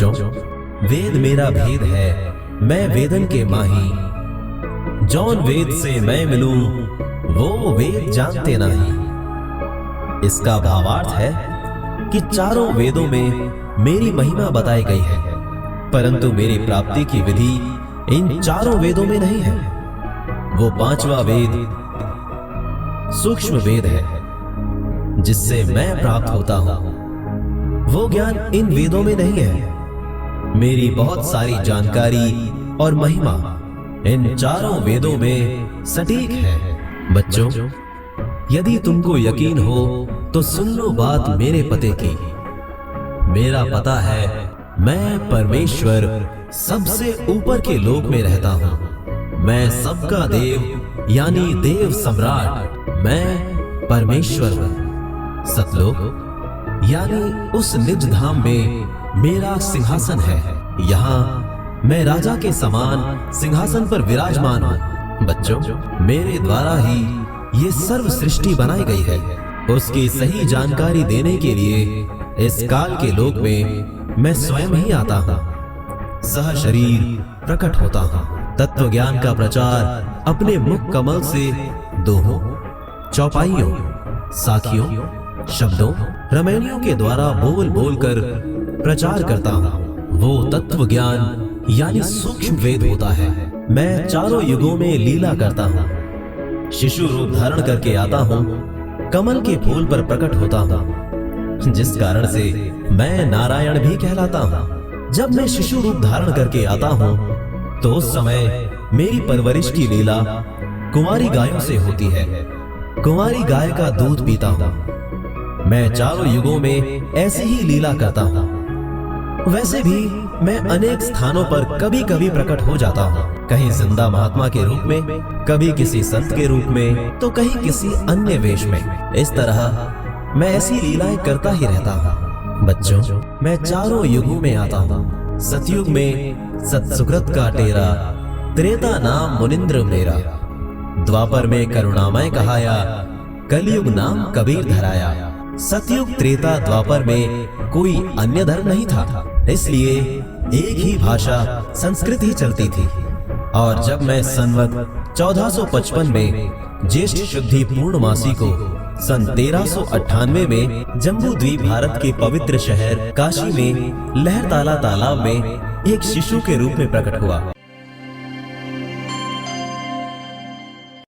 बच्चों, वेद मेरा भेद है, मैं वेदन के माही। जौन वेद से मैं मिलूं, वो वेद जानते नहीं। इसका भावार्थ है कि चारों वेदों में मेरी महिमा बताई गई है, परंतु मेरी प्राप्ति की विधि इन चारों वेदों में नहीं है। वो पांचवा वेद सूक्ष्म वेद है, जिससे मैं प्राप्त होता हूं। वो ज्ञान इन वेदों में नहीं है। मेरी बहुत सारी जानकारी और महिमा इन चारों वेदों में सटीक है। बच्चों, यदि तुमको यकीन हो तो सुन लो बात मेरे पते की। मेरा पता है, मैं परमेश्वर सबसे ऊपर के लोक में रहता हूं। मैं सबका देव यानी देव सम्राट, मैं परमेश्वर हूं। सतलोक यानी उस निज धाम में मेरा सिंहासन है। यहाँ मैं राजा के समान सिंहासन पर विराजमान हूँ। बच्चों, मेरे द्वारा ही ये सर्व सृष्टि बनाई गई है। उसकी सही जानकारी देने के लिए इस काल के लोक में मैं स्वयं ही आता हूँ, सह शरीर प्रकट होता हूँ। तत्व ज्ञान का प्रचार अपने मुख कमल से दोहों, चौपाइयों, साखियों, शब्दों, रमैनियों के द्वारा बोल बोल कर प्रचार करता हूँ। वो तत्व ज्ञान यानी सूक्ष्म वेद होता है। मैं चारों युगों में लीला करता हूँ। शिशु रूप धारण करके आता हूँ, कमल के फूल पर प्रकट होता हूँ, जिस कारण से मैं नारायण भी कहलाता हूँ। जब मैं शिशु रूप धारण करके आता हूँ तो उस समय मेरी परवरिश की लीला कुंवारी गायों से होती है। कुंवारी गाय का दूध पीता हूँ। मैं चारों युगों में ऐसी ही लीला करता हूँ। वैसे भी मैं अनेक स्थानों पर कभी कभी प्रकट हो जाता हूँ, कहीं जिंदा महात्मा के रूप में, कभी किसी संत के रूप में, तो कहीं किसी अन्य वेश में। इस तरह मैं ऐसी लीलाएं करता ही रहता हूँ। बच्चों, मैं चारों युगों में आता हूँ। सतयुग में सत्सुकृत का टेरा, त्रेता नाम मुनिंद्र मेरा। द्वापर में करुणामय कहाया, कलयुग नाम कबीर धराया। सतयुग त्रेता द्वापर में कोई अन्य धर्म नहीं था, इसलिए एक ही भाषा संस्कृत ही चलती थी। और जब मैं संवत 1455 में ज्येष्ठ शुद्धि पूर्णमासी को सन 1398 में जम्बू द्वीप भारत के पवित्र शहर काशी में लहरताला तालाब में एक शिशु के रूप में प्रकट हुआ,